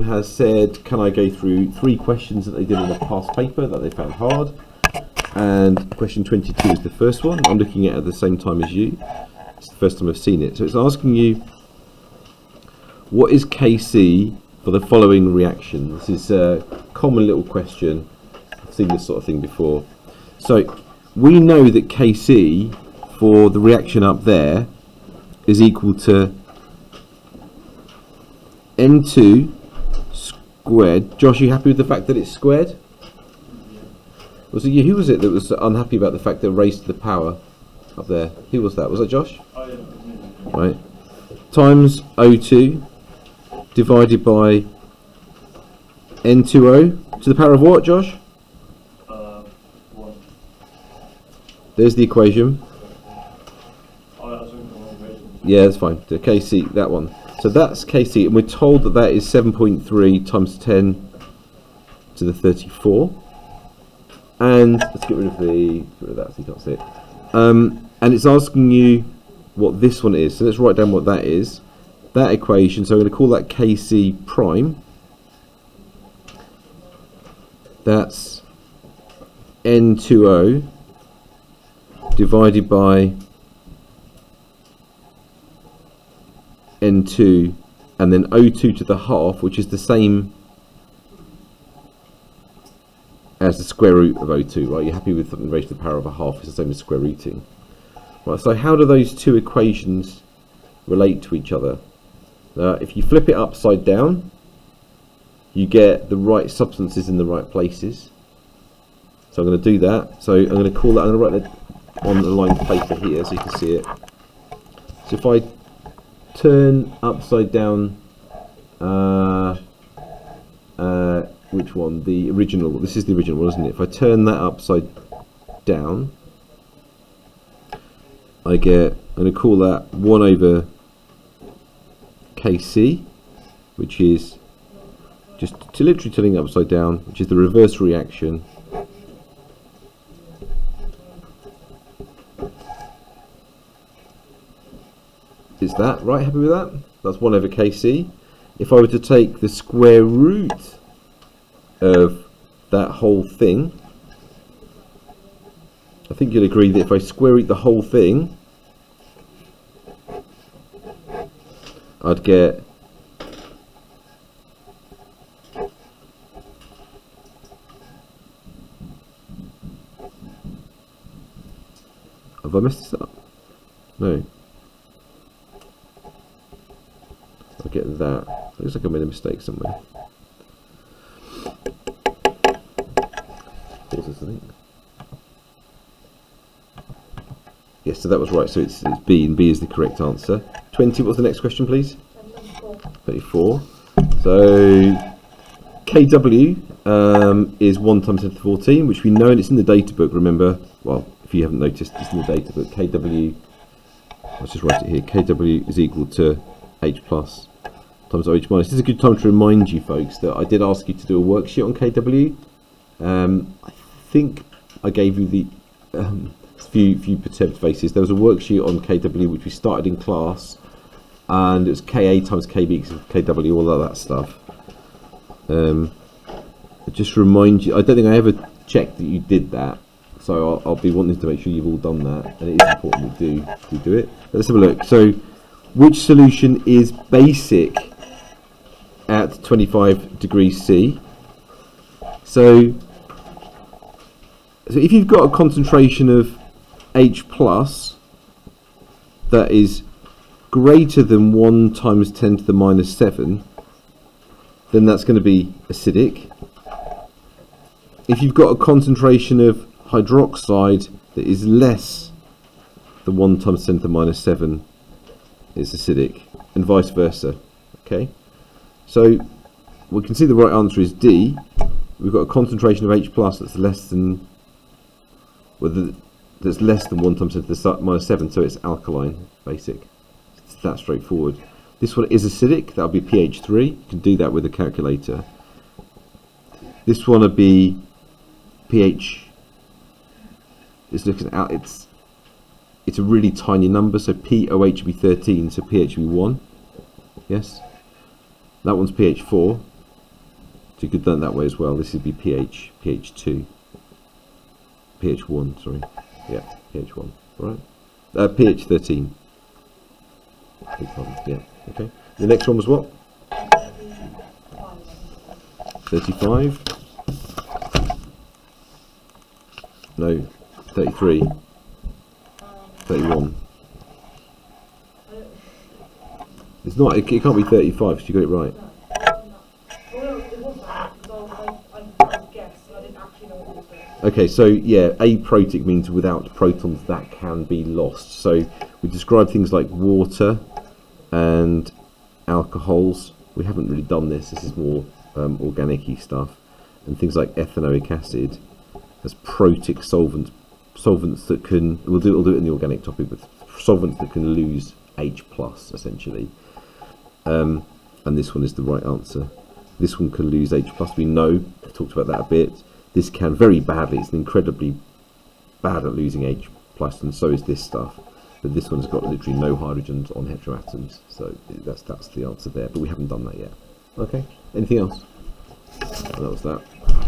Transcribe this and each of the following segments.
has said, can I go through 3 questions that they did in a past paper that they found hard? And question 22 is the first one. I'm looking at it at the same time as you. It's the first time I've seen it. So it's asking you, what is Kc for the following reaction? This is a common little question. I've seen this sort of thing before. So we know that Kc for the reaction up there is equal to N2 squared. Josh, are you happy with the fact that it's squared? Was it you? Who was it that was unhappy about the fact that it raised to the power up there? Who was that? Was that Josh? Right. Times O2 divided by N2O to the power of what, Josh? 1. There's the equation. Yeah, that's fine. The Kc, that one. So that's Kc, and we're told that that is 7.3 times 10 to the 34. And let's get rid of that so you can't see it. And it's asking you what this one is. So let's write down what that is. That equation, so I'm going to call that Kc prime. That's N2O divided by N2 and then O2 to the half, which is the same as the square root of O2, right? You're happy with something raised to the power of a half, it's the same as square rooting. Right, so how do those two equations relate to each other? If you flip it upside down, you get the right substances in the right places. So I'm going to do that. So I'm going to call that, I'm going to write it on the line of paper here so you can see it. So if I turn upside down, which one? The original. This is the original one, isn't it? If I turn that upside down, I get, I'm going to call that 1 over Kc, which is just literally turning it upside down, which is the reverse reaction. Is that right? Happy with that? That's 1 over Kc. If I were to take the square root of that whole thing, I think you'll agree that if I square root the whole thing, I'd get have I messed this up? No. I'll get that. Looks like I made a mistake somewhere. Pause this, I think. Yes, so that was right. So it's B, and B is the correct answer. 20. What's the next question, please? 34. So Kw is 1 times 10 to the 14, which we know, and it's in the data book. Remember, well, if you haven't noticed, it's in the data book. Kw. Let's just write it here. Kw is equal to H plus times OH minus. This is a good time to remind you folks that I did ask you to do a worksheet on Kw. I think I gave you the few perturbed faces. There was a worksheet on Kw which we started in class, and it was Ka times Kb equals Kw, all of that stuff. Just remind you, I don't think I ever checked that you did that, so I'll be wanting to make sure you've all done that, and it is important we do it. Let's have a look. So which solution is basic at 25 degrees C? So if you've got a concentration of H plus that is greater than 1 times 10 to the minus 7, then that's going to be acidic. If you've got a concentration of hydroxide that is less than 1 times 10 to the minus 7, it's acidic, and vice versa. Okay, so we can see the right answer is D. We've got a concentration of H plus that's less than, that's less than 1 times 10 to the minus 7, so it's alkaline, basic. It's that straightforward. This one is acidic, that'll be pH 3. You can do that with a calculator. This one would be pH, it's looking at, it's a really tiny number, so POH would be 13, so pH would be 1. Yes? That one's pH 4. you could learn that way as well. This would be pH2, pH1, sorry. Yeah, pH1, all right? pH 13. Yeah, okay. The next one was what? 35. No, 33. 31. It's not, it can't be 35 because you got it right. Okay, so yeah, aprotic means without protons that can be lost. So we describe things like water and alcohols. We haven't really done this. This is more organic-y stuff. And things like ethanoic acid as protic solvents that can, we'll do it in the organic topic, but solvents that can lose H plus essentially. And this one is the right answer. This one can lose H plus. We know, I talked about that a bit. This can very badly. It's incredibly bad at losing H plus, and so is this stuff. But this one's got literally no hydrogens on heteroatoms, so that's the answer there. But we haven't done that yet. Okay. Anything else? That was that.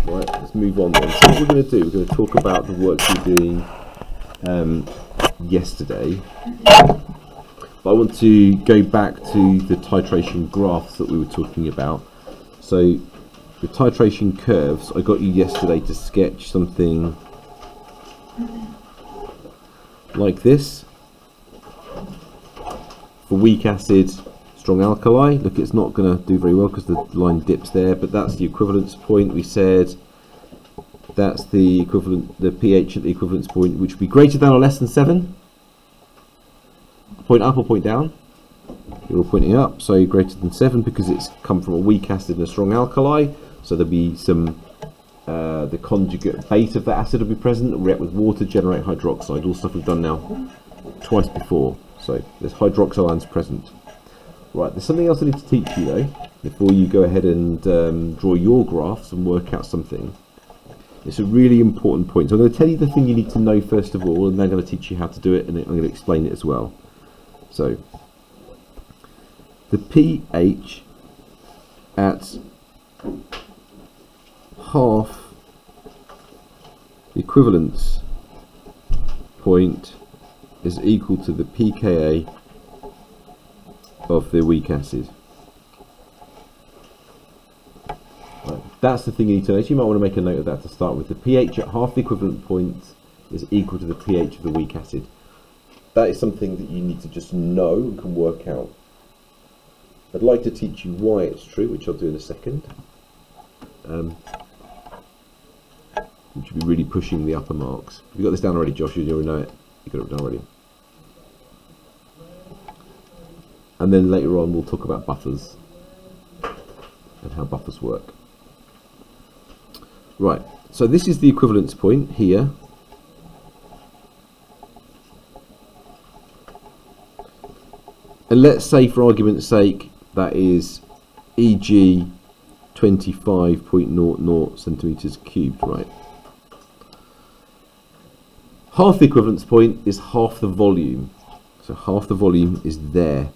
Right. Let's move on then. So what we're going to do, we're going to talk about the work we were doing yesterday. But I want to go back to the titration graphs that we were talking about. So the titration curves, I got you yesterday to sketch something like this. For weak acid, strong alkali. Look, it's not going to do very well because the line dips there, but that's the equivalence point. We said that's the equivalent, the pH at the equivalence point, which would be greater than or less than 7. Point up or point down? You're all pointing up, so greater than 7 because it's come from a weak acid and a strong alkali. So there'll be some, the conjugate base of that acid will be present, react with water, generate hydroxide, all stuff we've done now twice before. So there's hydroxyl ions present. Right, there's something else I need to teach you though, before you go ahead and draw your graphs and work out something. It's a really important point. So I'm going to tell you the thing you need to know first of all, and then I'm going to teach you how to do it, and I'm going to explain it as well. So, the pH at half the equivalence point is equal to the pKa of the weak acid. Right, that's the thing you need to know. So you might want to make a note of that to start with. The pH at half the equivalent point is equal to the pH of the weak acid. That is something that you need to just know and can work out. I'd like to teach you why it's true, which I'll do in a second. Which would be really pushing the upper marks. Have you got this down already, Josh? You already know it. You got it down already. And then later on we'll talk about buffers and how buffers work. Right, so this is the equivalence point here. And let's say, for argument's sake, that is e.g. 25.00 centimeters cubed, right? Half the equivalence point is half the volume. So half the volume is there.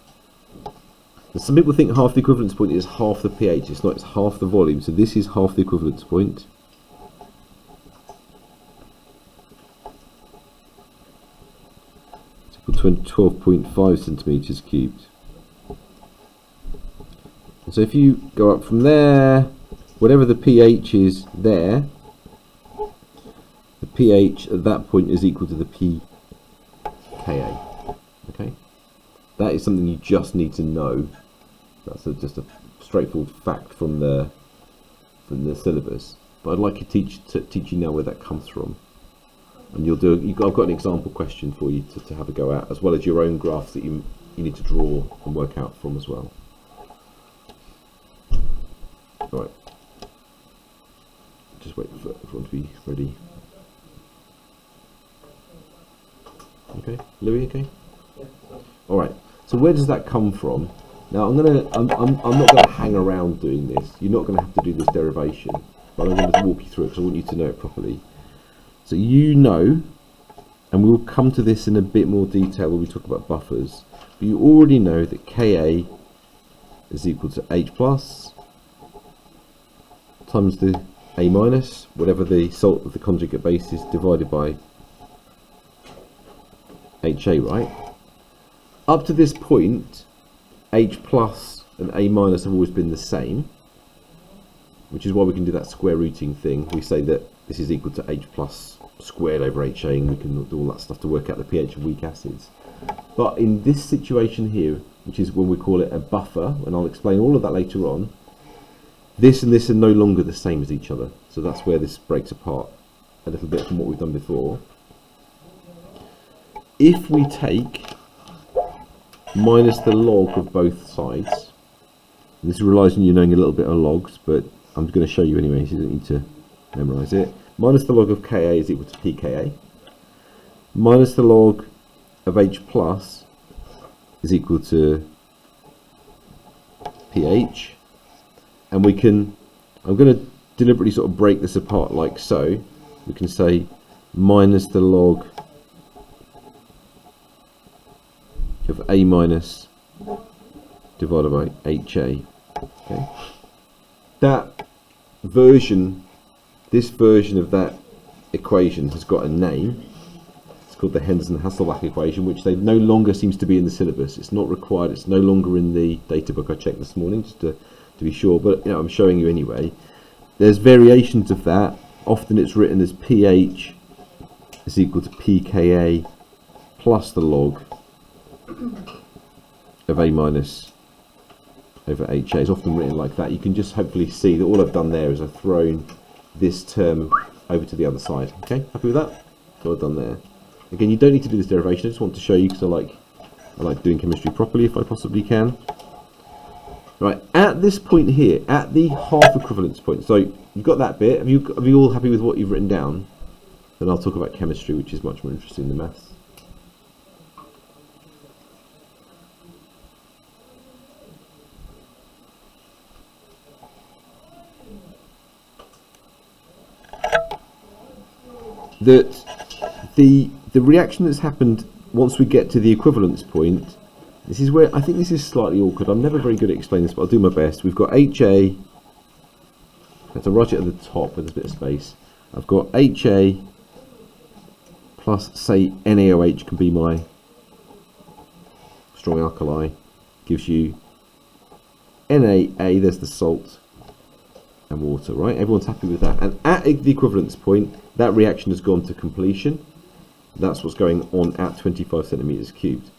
And some people think half the equivalence point is half the pH. It's not, it's half the volume. So this is half the equivalence point. It's equal to 12.5 centimeters cubed. And so if you go up from there, whatever the pH is there, the pH at that point is equal to the pKa. Okay, that is something you just need to know. That's just a straightforward fact from the syllabus. But I'd like to teach you now where that comes from, and you'll do. I've got an example question for you to have a go at, as well as your own graphs that you need to draw and work out from as well. All right. Just wait for everyone to be ready. Okay, Louis, okay? Yeah. All right. So where does that come from? Now I'm not gonna hang around doing this. You're not gonna have to do this derivation, but I'm going to walk you through it because I want you to know it properly. So you know, and we'll come to this in a bit more detail when we talk about buffers. But you already know that Ka is equal to H plus times the A minus, whatever the salt of the conjugate base is, divided by HA, right? Up to this point, H plus and A minus have always been the same, which is why we can do that square rooting thing. We say that this is equal to H plus squared over HA, and we can do all that stuff to work out the pH of weak acids. But in this situation here, which is when we call it a buffer, and I'll explain all of that later on, this and this are no longer the same as each other. So that's where this breaks apart a little bit from what we've done before. If we take minus the log of both sides, this relies on you knowing a little bit of logs, but I'm going to show you anyway, so you don't need to memorize it. Minus the log of Ka is equal to pKa. Minus the log of H plus is equal to pH. And we can, I'm going to deliberately sort of break this apart like so. We can say minus the log of A minus divided by HA. Okay. That version, this version of that equation has got a name. It's called the Henderson-Hasselbalch equation, which they no longer seems to be in the syllabus. It's not required. It's no longer in the data book. I checked this morning just to be sure, but I'm showing you anyway. There's variations of that. Often it's written as pH is equal to pKa plus the log of A minus over HA. It's often written like that. You can just hopefully see that all I've done there is I've thrown this term over to the other side. Okay, happy with that? So I've done there. Again, you don't need to do this derivation. I just want to show you because I like doing chemistry properly if I possibly can. Right, at this point here, at the half equivalence point, so you've got that bit. Are you all happy with what you've written down? Then I'll talk about chemistry, which is much more interesting than maths. That the reaction that's happened once we get to the equivalence point, this is where I think this is slightly awkward. I'm never very good at explaining this, but I'll do my best. We've got HA, I have to write it at the top with a bit of space. I've got HA plus, say, NaOH can be my strong alkali, gives you NaA, there's the salt, and water, right? Everyone's happy with that. And at the equivalence point, that reaction has gone to completion. That's what's going on at 25 centimeters cubed.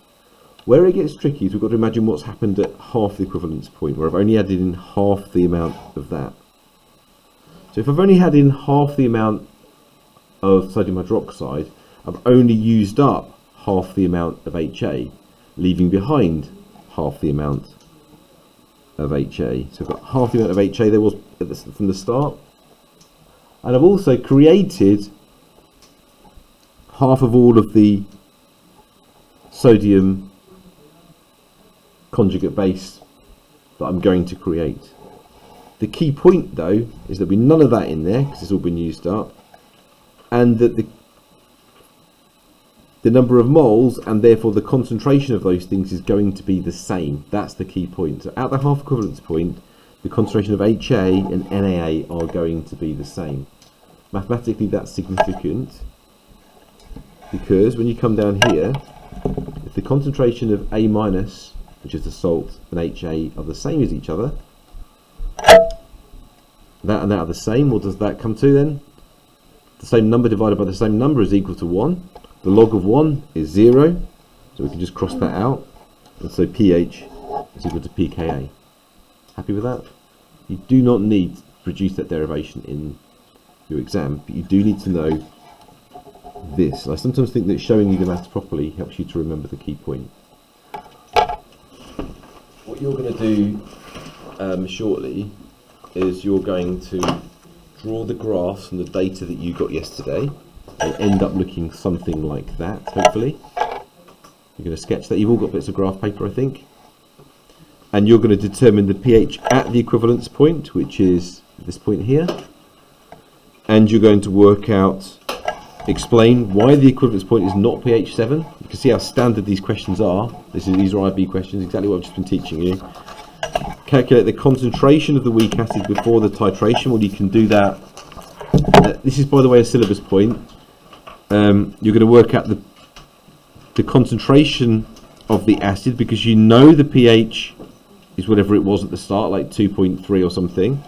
Where it gets tricky is we've got to imagine what's happened at half the equivalence point, where I've only added in half the amount of that. So if I've only had in half the amount of sodium hydroxide, I've only used up half the amount of HA, leaving behind half the amount of HA. So I've got half the amount of HA there was from the start. And I've also created half of all of the sodium conjugate base that I'm going to create. The key point though is there'll be none of that in there because it's all been used up, and that the number of moles and therefore the concentration of those things is going to be the same. That's the key point. So at the half equivalence point, the concentration of HA and NaA are going to be the same. Mathematically that's significant because when you come down here, if the concentration of A minus, which is the salt, and HA are the same as each other, that and that are the same, what does that come to then? The same number divided by the same number is equal to 1. The log of 1 is 0, so we can just cross that out, and so pH is equal to pKa. Happy with that? You do not need to produce that derivation in your exam, but you do need to know this. I sometimes think that showing you the maths properly helps you to remember the key point. What you're going to do shortly is you're going to draw the graphs from the data that you got yesterday. They'll end up looking something like that, hopefully. You're going to sketch that. You've all got bits of graph paper, I think. And you're going to determine the pH at the equivalence point, which is this point here. And you're going to work out, explain why the equivalence point is not pH 7. You can see how standard these questions are. These are IB questions, exactly what I've just been teaching you. calculate the concentration of the weak acid before the titration. Well, you can do that. This is, by the way, a syllabus point. You're going to work out the concentration of the acid because you know the pH is whatever it was at the start, like 2.3 or something.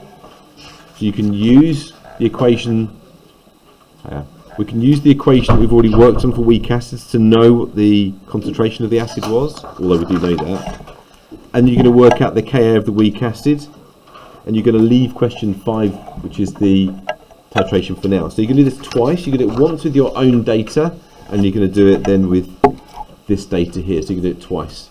So you can use the equation. We can use the equation that we've already worked on for weak acids to know what the concentration of the acid was, although we do know that. And you're going to work out the Ka of the weak acid, and you're going to leave question 5, which is the titration for now. So you're going to do this twice. You're going to do it once with your own data, and you're going to do it then with this data here. So you can do it twice.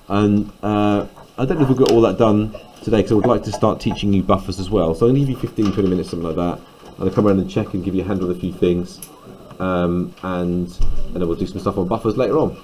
And I don't know if we've got all that done today, because I would like to start teaching you buffers as well. So I'm going to give you 15, 20 minutes, something like that. And I'll come around and check and give you a hand on a few things, and then we'll do some stuff on buffers later on.